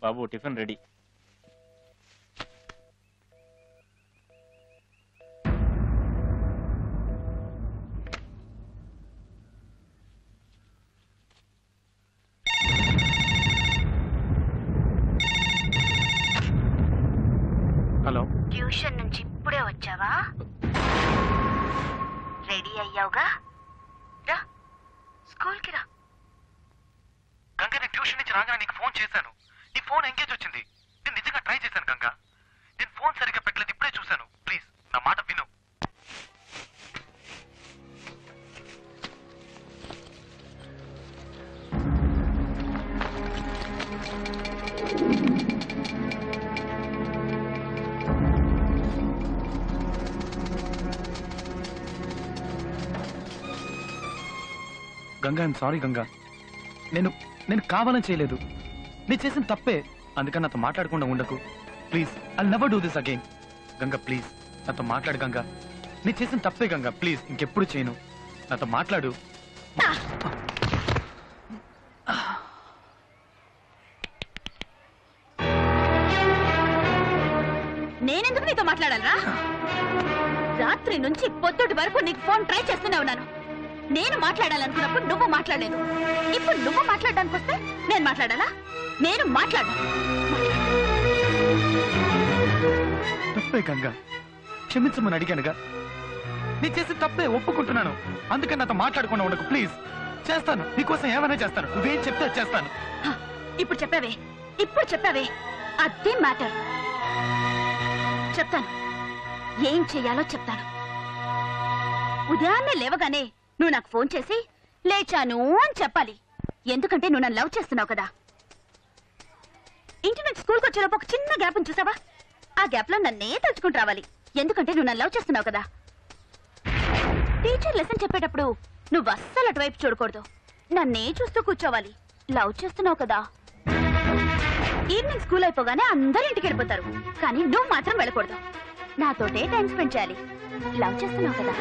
బాబు tiffin ready. Hello, tuition నుంచి ఇప్పుడే వచ్చావా? రెడీ అయ్యావుగా? రా స్కూల్కి రా. గంగా, నేను ట్యూషన్ నుంచి రాగానే నీకు ఫోన్ చేశాను. నీ ఫోన్ ఎంగేజ్ వచ్చింది. నేను నిజంగా ట్రై చేశాను గంగా. నేను ఫోన్ సరిగ్గా పెట్టలేదు, ఇప్పుడే చూశాను. ప్లీజ్ నా మాట విను. Ganga, I'm sorry Ganga. నేను కావాలని చేయలేదు. నేను చేసిన తప్పే. అందుకని నాతో మాట్లాడకుండా ఉండకు please. I never do this again. Ganga please నాతో మాట్లాడు గంగా. నేను చేసిన తప్పే గంగా, ప్లీజ్ ఇంకెప్పుడు చేయను. నాతో మాట్లాడు. నేనెందుకు నీతో మాట్లాడాలరా? రాత్రి నుంచి పొద్దుటి వరకు నీకు ఫోన్ ట్రై చేస్తూనే ఉన్నాను. నేను మాట్లాడాలనుకున్నప్పుడు నువ్వు మాట్లాడలేదు. ఇప్పుడు నువ్వు మాట్లాడడానికి వస్తే నేను మాట్లాడాలా? నేను మాట్లాడా. తప్పే గంగా, క్షమించమని అడిగానుగా. నేను చేసిన తప్పే, ఒప్పుకుంటున్నాను. అందుకని నాతో మాట్లాడకుండా ఉండకు ప్లీజ్. చేస్తాను, నీకోసం ఏమైనా చేస్తాను. నువ్వేం చెప్తే చేస్తాను. ఇప్పుడు చెప్పావే అదే మ్యాటర్. చెప్తాను, ఏం చెయ్యాలో చెప్తాను. ఉదయాన్నే లేవగానే నువ్వు నాకు ఫోన్ చేసి లేచాను అని చెప్పాలి. ఎందుకంటే నువ్వు నన్ను లవ్ చేస్తున్నావు కదా. ఇంటి నుంచి స్కూల్కి వచ్చేలోపు ఒక చిన్న గ్యాప్ చూసావా? ఆ గ్యాప్ లో నన్నే తలుచుకుంటూ రావాలి. ఎందుకంటే నువ్వు నన్ను లవ్ చేస్తున్నావు కదా. టీచర్ లెసన్ చెప్పేటప్పుడు నువ్వు అస్సలు అటువైపు చూడకూడదు. నన్నే చూస్తూ కూర్చోవాలి. లవ్ చేస్తున్నావు కదా. ఈవినింగ్ స్కూల్ అయిపోగానే అందరూ ఇంటికి వెళ్ళిపోతారు, కానీ నువ్వు మాత్రం వెళ్ళకూడదు. నాతోటే టైం స్పెండ్ చేయాలి. లవ్ చేస్తున్నావు కదా.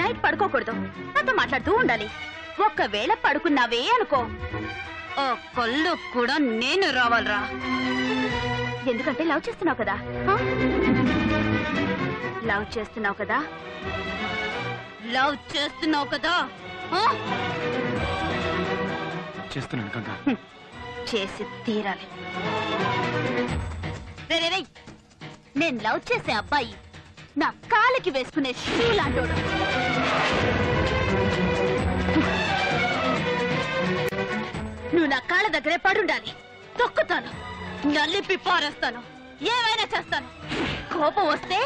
నైట్ పడుకోకూడదు, నాతో మాట్లాడుతూ ఉండాలి. ఒక్కవేళ పడుకున్నావే అనుకో, ఓ కళ్ళు కూడా నేను రావాలరా. ఎందుకంటే లవ్ చేస్తున్నావు కదా. లవ్ చేస్తున్నావు కదా. లవ్ చేస్తున్నావు కదా. చేస్తున్నాను గంగా. చేసి తీరాలి. నేను లవ్ చేసే అబ్బాయి నా కాలికి వేసుకునే షూ లాంటోడు. నువ్వు నా కాళ్ళ దగ్గరే పడుండాలి. తొక్కుతాను, నలిపి పారేస్తాను, ఏమైనా చేస్తాను. కోపం వస్తే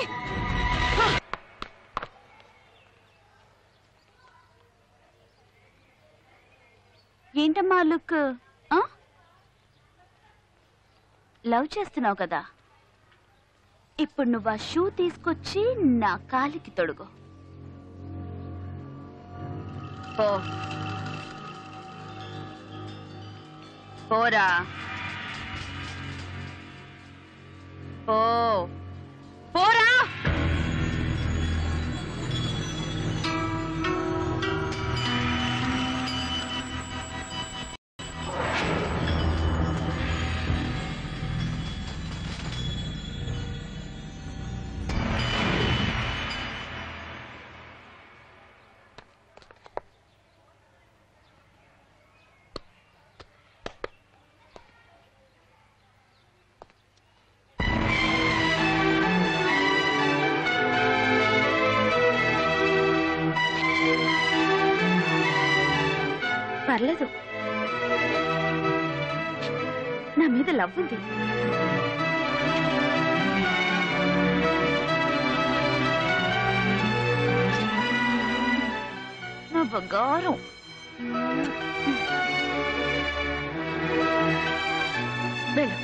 ఏంటమ్మా లుక్? లవ్ చేస్తున్నావు కదా. ఇప్పుడు నువ్వు ఆ షూ తీసుకొచ్చి నా కాలికి తొడుగు. పోరా, పోరా. పర్లేదు, నా మీద లవ్ ఉంది. నా బంగారం. వెళ్ళు.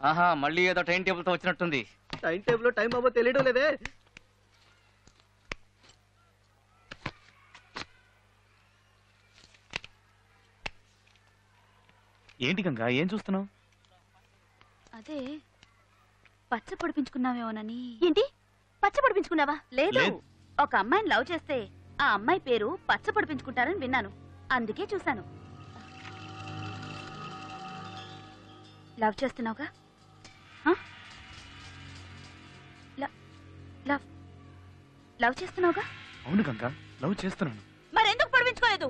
ఆహా, మళ్ళీ ఏదో టైం టేబుల్ తో వచ్చినట్టుంది. టైం టేబుల్ టైం బాబు తెలియడం లేదే. ఏంటి గంగా ఏం చూస్తున్నావు? అదే పచ్చ పొడిపించుకున్నావేమోనని. ఏంటి పచ్చ పొడిపించుకున్నావా? లేదు, లేదు. ఒక అమ్మాయిని లవ్ చేస్తే ఆ అమ్మాయి పేరు పచ్చ పొడిపించుకుంటారని విన్నాను, అందుకే చూశాను. లవ్ చేస్తున్నావుగా? హ? లవ్ లవ్ చేస్తున్నావుగా? అవును గంగా, లవ్ చేస్తున్నాను. మరెందుకు పొడిపించుకోలేదు?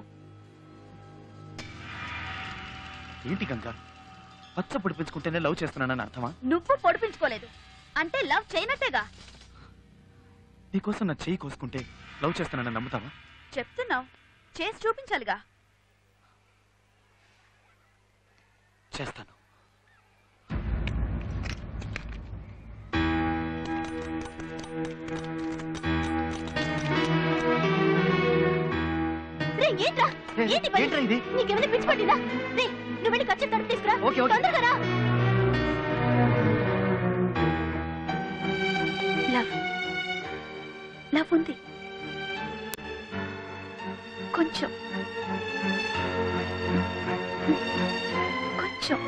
ఏంటి గంగా, పచ్చ పొడిపించుకుంటేనే లవ్ చేస్తున్నానని అర్థమా? నువ్వు పొడిపించుకోలేదు అంటే లవ్ చేయనట్టేగా. నీకోసం నా చెయ్యి కోసుకుంటే లవ్ చేస్తున్నానని నమ్ముతావా? చెప్తున్నావు, చేసి చూపించాలిగా. చేస్తాను. రే, ఏంట్రా? ఏంటి పని? ఏంట్రా ఇది? నీకేమైనా పిచ్చి పట్టిందా? రే, నువ్వు వెళ్ళి ఖర్చు తడుపు తీసుకురా. Okay, okay. తొందరగా రా. లవ్ లవ్ ఉంది కొంచెం కొంచెం.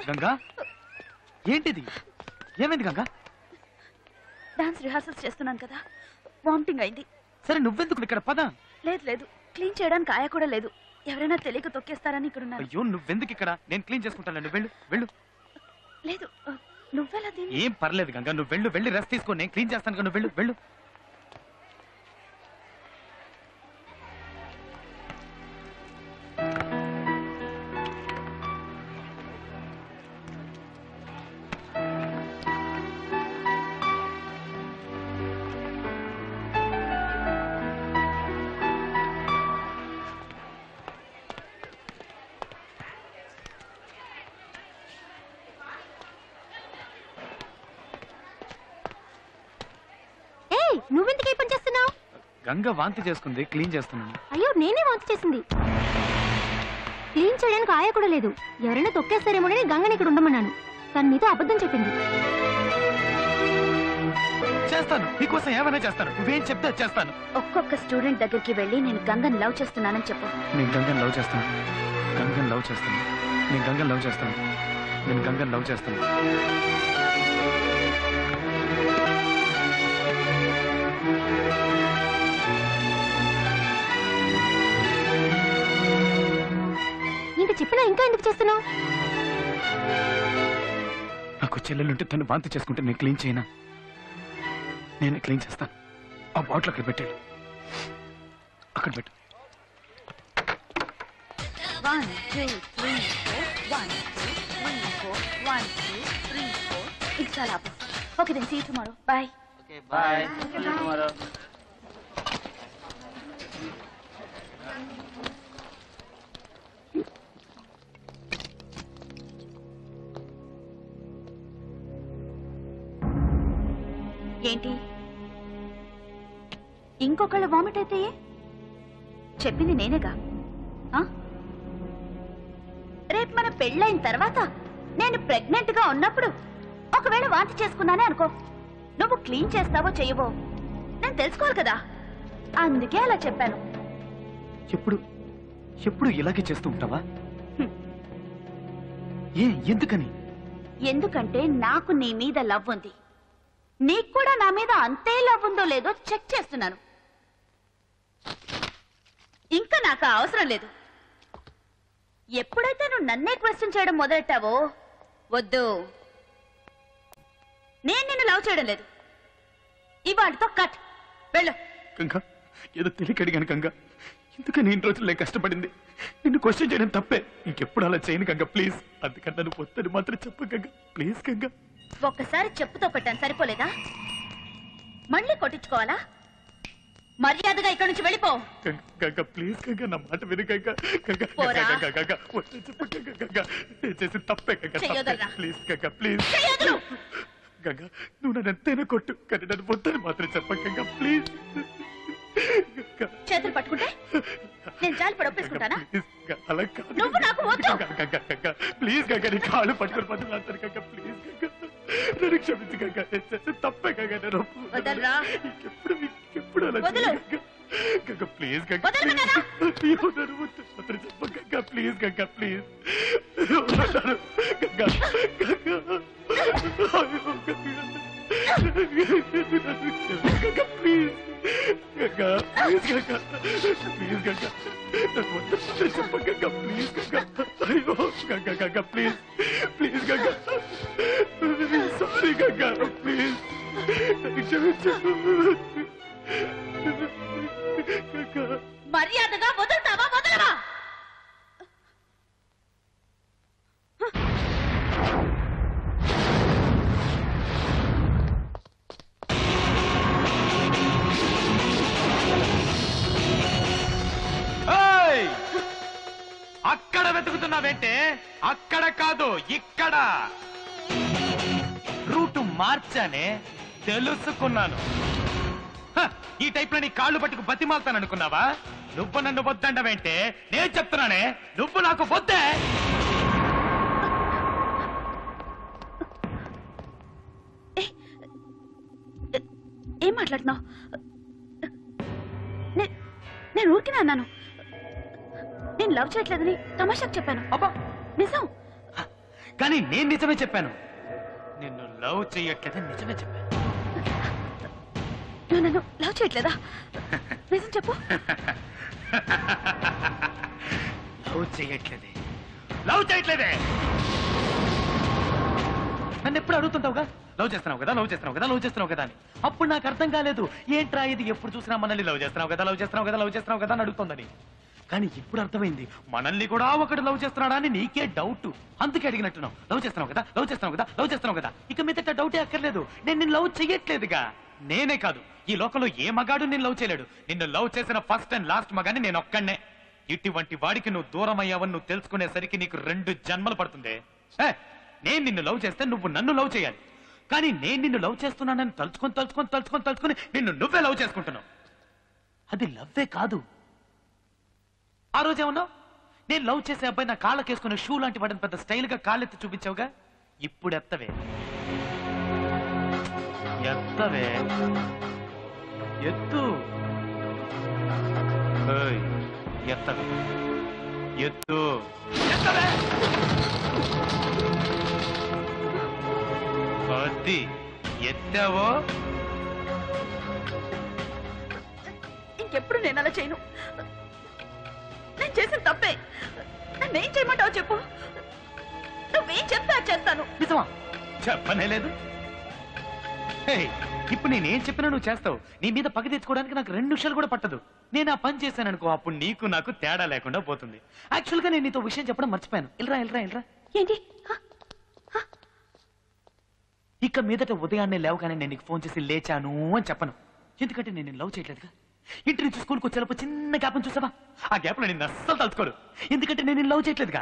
గంగా ఏంటిది? ఏమైంది గంగా? డాన్స్ రిహార్సల్స్ చేస్తున్నాను కదా, వామిటింగ్ అయింది. సరే నువ్వెందుకు ఇక్కడ? పద. లేదు లేదు, క్లీన్ చేయడానికి ఆయ కూడా లేదు. ఎవరైనా తెలియక తొక్కేస్తారని ఇక్కడ ఉన్నారు. అయ్యో నువ్వెందుకు ఇక్కడ? నేను క్లీన్ చేసుకుంటాను. నువ్వు వెళ్ళు వెళ్ళు. లేదు, నువ్వెలా దీన్ని? ఏం పర్లేదు గంగా, నువ్వు వెళ్ళు. వెళ్ళి రెస్ట్ తీసుకో, నేను క్లీన్ చేస్తాను. నువ్వు వెళ్ళు వెళ్ళు. నువ్వెందుకు ఈ పని చేస్తున్నావు? గంగ వాంతి చేసుకుంది, క్లీన్ చేస్తున్నాను. అయ్యో, నేనే వాంతి చేసింది. క్లీన్ చేయడానికి ఆయ కూడా లేదు. ఎవరైనా తొక్కేస్తారేమోనని గంగని ఇక్కడ ఉండమన్నాను. తను నీతో అబద్ధం చెప్పింది. చేస్తాను, నీకోసం ఏమైనా చేస్తాను. నువ్వేం చెప్తే చేస్తాను. ఒక్కొక్క స్టూడెంట్ దగ్గరికి వెళ్ళి నేను గంగని లవ్ చేస్తున్నానని చెప్పు. నేను గంగని లవ్ చేస్తాను. గంగని లవ్ చేస్తాను. నేను గంగని లవ్ చేస్తాను. నేను గంగని లవ్ చేస్తాను. ఇంత చెప్పినా ఇంకా ఎందుకు చేస్తున్నావు? నాకు చెల్లెలుంటే తను వాంతి చేసుకుంటే నేను క్లీన్ చేయనా? నేనే క్లీన్ చేస్తాను. ఆ బాటిల్ అక్కడ పెట్టాడు, అక్కడ పెట్టు. 1 2 3 4 1 2 3 4 1 2 3 4. It's all up. Okay, then see you tomorrow. Bye. Okay, bye. See you tomorrow. ఏంటి ఇంకొకళ్ళు వామిట్ అయితే చెప్పింది నేనేగా. రేపు మన పెళ్ళైన తర్వాత నేను ప్రెగ్నెంట్ గా ఉన్నప్పుడు ఒకవేళ వాంతి చేసుకున్నానే అనుకో, నువ్వు క్లీన్ చేస్తావో చెయ్యవో నేను తెలుసుకోవాలి కదా, అందుకే అలా చెప్పాను. ఎప్పుడు ఎప్పుడు ఇలాగే చేస్తూ ఉంటావా? ఎందుకని? ఎందుకంటే నాకు నీ మీద లవ్ ఉంది, నీకు కూడా నా మీద అంతే లవ్ ఉందో లేదో చెక్ చేస్తున్నాను. ఇంకా నాకు అవసరం లేదు. ఎప్పుడైతే నువ్వు నన్నే క్వశ్చన్ చేయడం మొదలెట్టావో, వద్దు, నేను నిన్ను లవ్ చేయడం లేదు. ఇవాళతో కట్. వెళ్ళు. గంగా, ఏదో తెలియక అడిగాను గంగా. ఎందుకని ఇన్ని రోజులు నేను కష్టపడింది? నిన్ను క్వశ్చన్ చేయడం తప్పే. ఇంకెప్పుడు అలా చేయను గంగా, ప్లీజ్. అందుకని నన్ను వద్దని మాత్రం చెప్పు గంగా, ప్లీజ్ గంగా. ఒక్కసారి చెప్పుతో కొట్టాను, సరిపోలేదా? మళ్ళీ కొట్టించుకోవాలా? మర్యాదగా ఇక్కడ నుంచి వెళ్ళిపో. గంగ ప్లీజ్ గంగ నా మాట విను గంగ. పోరా. గంగ వద్దు చెప్పు గంగ. నేను చేసిన తప్పే గంగ. చెయ్యొదరా. Please Ganga please. చెయ్యొద్దు. గంగ నువ్వు నన్ను ఎంతైనా కొట్టు కానీ నన్ను వద్దని మాత్రం చెప్ప గంగ ప్లీజ్. చేతులు పట్టుకుంటే నేను జాలి పడి ఒప్పేసుకుంటానా? అలా కాదు నువ్వు నాకు వద్దు. గంగ ప్లీజ్ గంగ నీ కాళ్ళు పట్టుకుని బదులాడతాను గంగ ప్లీజ్ గంగ. నన్ను క్షమించు గంగ. నేను చేసిన తప్పే గంగ. నేను వదలరా. ఎప్పుడు అలా వదులు. గంగ ప్లీజ్ గంగ. వదలమన్నానా? అయ్యో నన్ను వద్దు మాత్రం చెప్ప గంగ ప్లీజ్ గంగ ప్లీజ్. గంగ గంగ అయ్యో Ganga please. Ganga please Ganga please Ganga నన్ను వద్దు చెప్ప గంగా ప్లీజ్ గంగా. అయ్యో Ganga Ganga please please Ganga. Sorry Ganga please నన్ను క్షమించు గంగా. మర్యాదగా వదులుతావా వదలవా? అక్కడ వెతుకుతున్నావేంటే? అక్కడ కాదు ఇక్కడ. రూటు మార్చానే తెలుసుకున్నాను. ఈ టైప్ లో నీ కాళ్ళు పట్టుకు బతిమాలుతాను అనుకున్నావా? నువ్వు నన్ను వద్దండవేంటే? నేను చెప్తున్నానే నువ్వు నాకు వద్దే. ఏం మాట్లాడుతున్నావు? నేను ఊరికినే అన్నాను. నేను లవ్ చేయట్లేదని తమాషాకు చెప్పాను. అబ్బా నిజం. కానీ నేను నిజమే చెప్పాను. నిన్ను లవ్ చెయ్యట్లేదని నిజమే చెప్పాను. నువ్వు నన్ను లవ్ చేయట్లేదా? నిజం చెప్పు. లవ్ చేయట్లేదే. నన్ను ఎప్పుడు అడుగుతుంటావుగా లవ్ చేస్తున్నావు కదా లవ్ చేస్తున్నావు కదా లవ్ చేస్తున్నావు కదా అని. అప్పుడు నాకు అర్థం కాలేదు ఏంట్రా ఇది ఎప్పుడు చూసినా మనల్ని లవ్ చేస్తున్నావు కదా లవ్ చేస్తున్నావు కదా లవ్ చేస్తున్నావు కదా అని అడుగుతుందని. కానీ ఇప్పుడు అర్థమైంది మనల్ని కూడా ఒకటి లవ్ చేస్తున్నాడా అని. నీకే డౌట్ అందుకే అడిగినట్టున్నావు. లవ్ చేస్తున్నావు కదా లవ్ చేస్తున్నావు కదా లవ్ చేస్తున్నావు కదా. ఇక మీదట డౌటే అక్కర్లేదు. నేను నిన్ను లవ్ చెయ్యట్లేదుగా. నేనే కాదు ఈ లోకంలో ఏ మగాడు నిన్ను లవ్ చేయలేడు. నిన్ను లవ్ చేసిన ఫస్ట్ అండ్ లాస్ట్ మగాని నేను ఒక్కనే. ఇటువంటి వాడికి నువ్వు దూరం అయ్యావని నువ్వు తెలుసుకునేసరికి నీకు 2 జన్మలు పడుతుంది. నేను నిన్ను లవ్ చేస్తే నువ్వు నన్ను లవ్ చేయాలి. కానీ నేను నిన్ను లవ్ చేస్తున్నానని తలుచుకొని నిన్ను నువ్వే లవ్ చేసుకుంటున్నావు. అది లవ్వే కాదు. ఆ రోజేమన్నావు? నేను లవ్ చేసే అబ్బాయి నా కాళ్ళకేసుకునే షూ లాంటి వాడిని పెద్ద స్టైల్ గా కాళ్ళెత్తి చూపించావుగా. ఇప్పుడు ఎత్తవే ఎత్తు. ఎత్తవే అది ఎత్తావో. ఇంకెప్పుడు నేను అలా చేయను. నేను చేసిన తప్పే. నన్నేం చేయమంటావు చెప్పు. నువ్వేం చెప్తా చేస్తాను. నిజమా? చెప్పనే లేదు. ఇప్పుడు నేనేం చెప్పినా నువ్వు చేస్తావు. నీ మీద పగ తెచ్చుకోవడానికి నాకు 2 నిమిషాలు కూడా పట్టదు. నేను ఆ పని చేశాను అనుకో అప్పుడు నీకు నాకు తేడా లేకుండా పోతుంది. యాక్చువల్ గా నేను నీతో విషయం చెప్పడం మర్చిపోయాను. ఇల్రా ఏంటి? ఇక మీదట ఉదయాన్నే లేవగానే నేను నీకు ఫోన్ చేసి లేచాను అని చెప్పను. ఎందుకంటే నేను లవ్ చేయట్లేదుగా. ఇంటి నుంచి స్కూల్కి వచ్చేటప్పుడు చిన్న గ్యాప్ చూసావా? ఆ గ్యాప్ లో నేను అస్సలు తలుచుకోను. ఎందుకంటే నేను లవ్ చేయట్లేదుగా.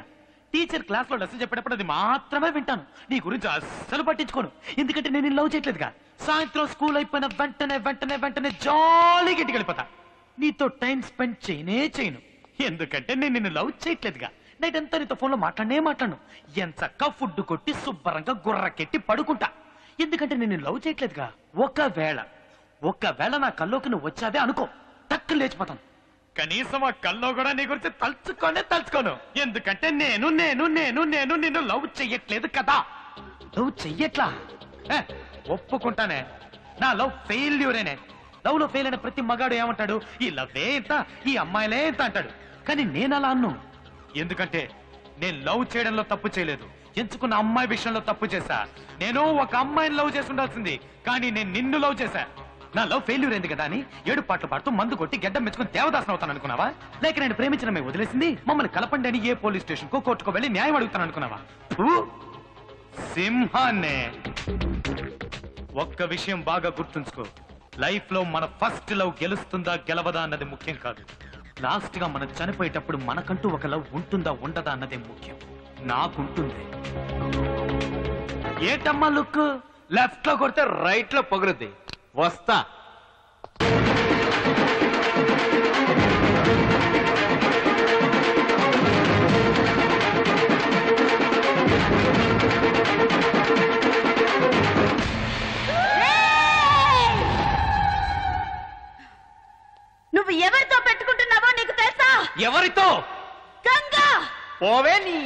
టీచర్ క్లాస్ లో లెసన్ చెప్పేటప్పుడు అది మాత్రమే వింటాను. నీ గురించి అస్సలు పట్టించుకోను. ఎందుకంటే నేను లవ్ చేయట్లేదుగా. సాయంత్రం స్కూల్ అయిపోయిన వెంటనే జాలీగా ఇంటికి వెళ్ళిపోతా. నీతో టైం స్పెండ్ చేయను. ఎందుకంటే నేను నిన్ను లవ్ చేయట్లేదుగా. నైట్ అంతా నీతో ఫోన్ లో మాట్లాడను. ఎంచక్క ఫుడ్ కొట్టి శుభ్రంగా గుర్రకెట్టి పడుకుంటా. ఎందుకంటే నేను లవ్ చేయట్లేదుగా. ఒకవేళ నా కల్లోకి నువ్వు వచ్చావే అనుకో టక్కులు లేచిపోతాను. కనీసం ఆ కల్లో కూడా నీ గురించి తలుచుకోను. ఎందుకంటే నేను నిన్ను లవ్ చెయ్యట్లేదు కదా. లవ్ చెయ్యట్లా ఒప్పుకుంటానే. నా లవ్ ఫెయిల్యూరేనే. లవ్ లో ఫెయిల్ అయిన ప్రతి మగాడు ఏమంటాడు? ఈ లవ్వే ఇంత, ఈ అమ్మాయిలే ఇంత అంటాడు. కానీ నేను అలా అన్ను. ఎందుకంటే నేను లవ్ చేయడంలో తప్పు చేయలేదు. ఎంచుకున్న అమ్మాయి విషయంలో తప్పు చేశా. నేను ఒక అమ్మాయిని లవ్ చేసి ఉండాల్సింది. కానీ నేను నిన్ను లవ్ చేశా. నా లవ్ ఫెయిల్యూర్ అయింది కదా అని 7 పాటలు పాడుతూ మందు కొట్టి గడ్డం మెచ్చుకుని దేవదాసన అవుతాను అనుకున్నావా? లేక నేను ప్రేమించడమే వదిలేసింది మమ్మల్ని కలపండి అని ఏ పోలీస్ స్టేషన్ కో కోర్టుకో వెళ్ళి న్యాయం అడుగుతాను అనుకున్నావా? సింహాన్నే. ఒక్క విషయం బాగా గుర్తుంచుకో. లైఫ్ లో మన ఫస్ట్ లవ్ గెలుస్తుందా గెలవదా అన్నది ముఖ్యం కాదు. లాస్ట్ గా మనం చనిపోయేటప్పుడు మనకంటూ ఒక లవ్ ఉంటుందా ఉండదా అన్నదే ముఖ్యం. నాకుంటుంది. ఏంటమ్మా లుక్? లెఫ్ట్ లో కొడితే రైట్ లో పగులుద్ది. వస్తా. నువ్వు ఎవరితో పెట్టుకుంటున్నావో నీకు తెలుసా? ఎవరితో? గంగా. పోవే నీ.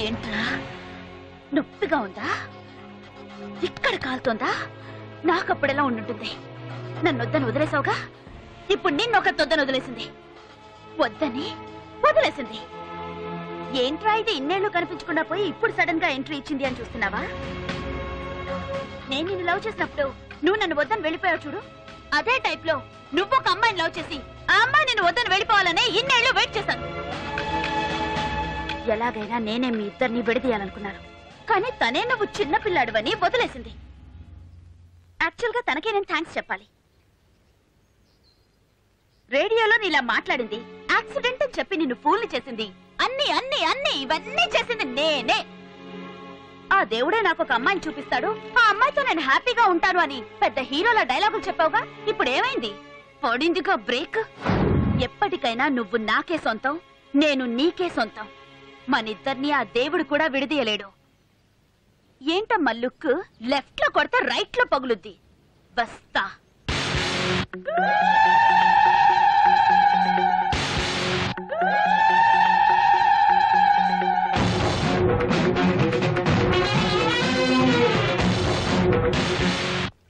ఏంట్రా నొప్పిగా ఉందా? ఇక్కడ కాలుతోందా? నాకప్పుడెలా ఉండుంటుంది? నన్నొద్దని వదిలేసావుగా, ఇప్పుడు నిన్నొకరితొద్దని వదిలేసింది. వద్దని వదిలేసింది. ఏంట్రా ఇది ఇన్నేళ్లు కనిపించకుండా పోయి ఇప్పుడు సడన్ గా ఎంట్రీ ఇచ్చింది అని చూస్తున్నావా? నేను నిన్ను లవ్ చేసినప్పుడు నువ్వు నన్ను వద్దని వెళ్ళిపోయావు చూడు, అదే టైప్ లో నువ్వు ఒక అమ్మాయిని లవ్ చేసి ఆ అమ్మాయి నిన్ను వద్దని వెళ్ళిపోవాలనే ఇన్నేళ్లు వెయిట్ చేశాను. ఎలాగైనా నేనే మీ ఇద్దరిని విడదీయాలనుకున్నాను, కానీ తనే నువ్వు చిన్న పిల్లాడువని వదిలేసింది. యాక్చువల్ గా తనకే నేను థ్యాంక్స్ చెప్పాలి. రేడియోలో నీలా మాట్లాడింది, యాక్సిడెంట్ అని చెప్పి నిన్ను ఫూల్ని చేసింది, అన్ని అన్ని అన్ని ఇవన్నీ చేసింది నేనే. ఆ దేవుడే నాకు ఒక అమ్మాయిని చూపిస్తాడు, ఆ అమ్మాయితో నేను హ్యాపీగా ఉంటాను అని పెద్ద హీరోల డైలాగులు చెప్పావుగా, ఇప్పుడు ఏమైంది? పడిందిగా బ్రేక్. ఎప్పటికైనా నువ్వు నాకే సొంతం, నేను నీకే సొంతం. మనిద్దరిని ఆ దేవుడు కూడా విడదీయలేడు. ఏంటమ్మా లుక్? లెఫ్ట్ లో కొడితే రైట్ లో పగులుద్ది. వస్తా.